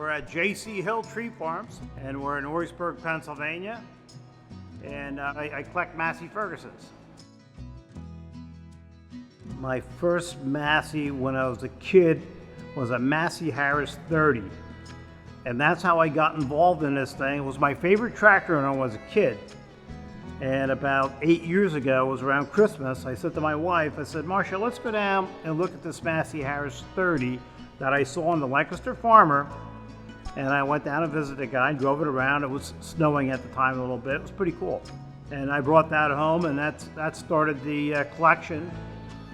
We're at J.C. Hill Tree Farms, and we're in Orisburg, Pennsylvania, and I collect Massey Fergusons. My first Massey when I was a kid was a Massey Harris 30, and that's how I got involved in this thing. It was my favorite tractor when I was a kid. And about 8 years ago, it was around Christmas, I said to my wife, I said, Marcia, let's go down and look at this Massey Harris 30 that I saw on the Lancaster Farmer. And I went down and visited a guy, drove it around. It was snowing at the time a little bit. It was pretty cool. And I brought that home, and that started the collection.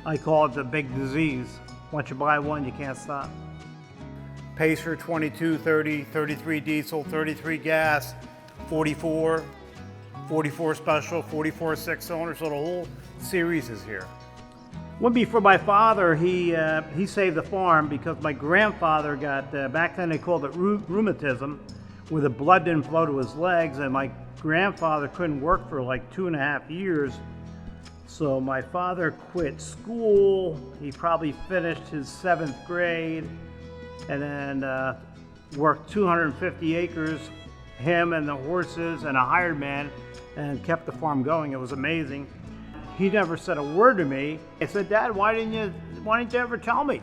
I call it the big disease. Once you buy one, you can't stop. Pacer 22, 30, 33 diesel, 33 gas, 44. 44 special, 44 six-cylinder, so the whole series is here. Wouldn't be for my father. He saved the farm because my grandfather got, back then they called it rheumatism, where the blood didn't flow to his legs, and my grandfather couldn't work for like 2.5 years. So my father quit school. He probably finished his 7th grade, and then worked 250 acres, him and the horses and a hired man, and kept the farm going. It was amazing. He never said a word to me. I said, Dad, why didn't you ever tell me?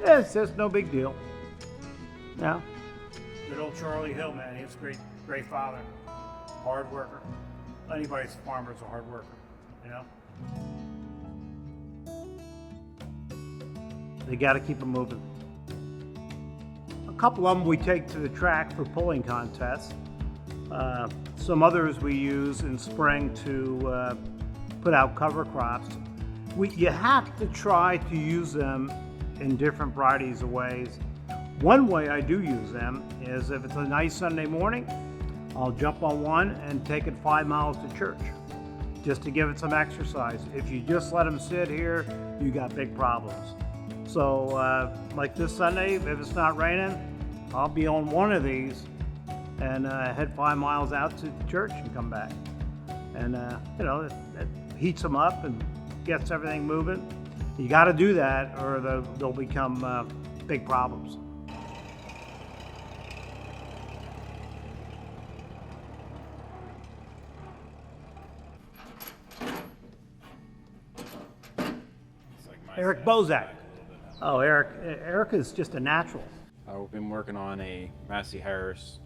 Yeah, it's just no big deal. Yeah. Good old Charlie Hill, man. He was a great father. Hard worker. Anybody's a farmer is a hard worker, you know? They gotta keep them moving. A couple of them we take to the track for pulling contests. Some others we use in spring to put out cover crops. You have to try to use them in different varieties of ways. One way I do use them is if it's a nice Sunday morning, I'll jump on one and take it 5 miles to church just to give it some exercise. If you just let them sit here, you got big problems. So like this Sunday, if it's not raining, I'll be on one of these and head 5 miles out to church and come back. And you know, it heats them up and gets everything moving. You got to do that or they'll become big problems. Eric Bozac. Oh, Eric is just a natural. We've been working on a Massey Harris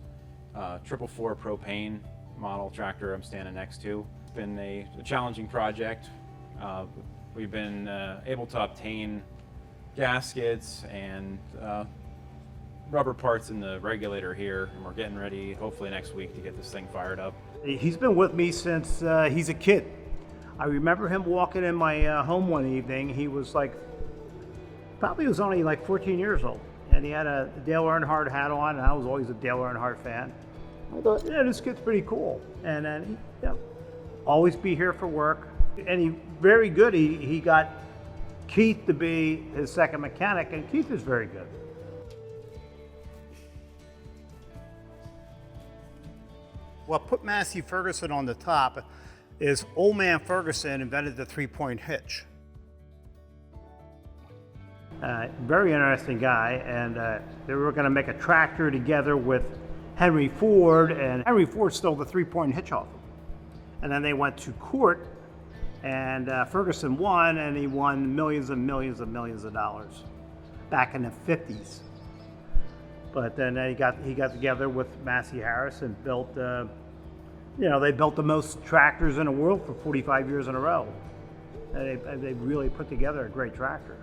444 propane model tractor I'm standing next to. It's been a challenging project. We've been able to obtain gaskets and rubber parts in the regulator here, and we're getting ready hopefully next week to get this thing fired up. He's been with me since he's a kid. I remember him walking in my home one evening. He was probably was only like 14 years old. And he had a Dale Earnhardt hat on, and I was always a Dale Earnhardt fan. I thought, yeah, this kid's pretty cool. And then he always be here for work. And he very good. He got Keith to be his second mechanic, and Keith is very good. What put Massey Ferguson on the top is old man Ferguson invented the 3-point hitch. Very interesting guy, and they were going to make a tractor together with Henry Ford, and Henry Ford stole the 3-point hitch off him. And then they went to court, and Ferguson won, and he won millions and millions and millions of dollars back in the 50s. But then he got together with Massey Harris and built, they built the most tractors in the world for 45 years in a row. And they really put together a great tractor.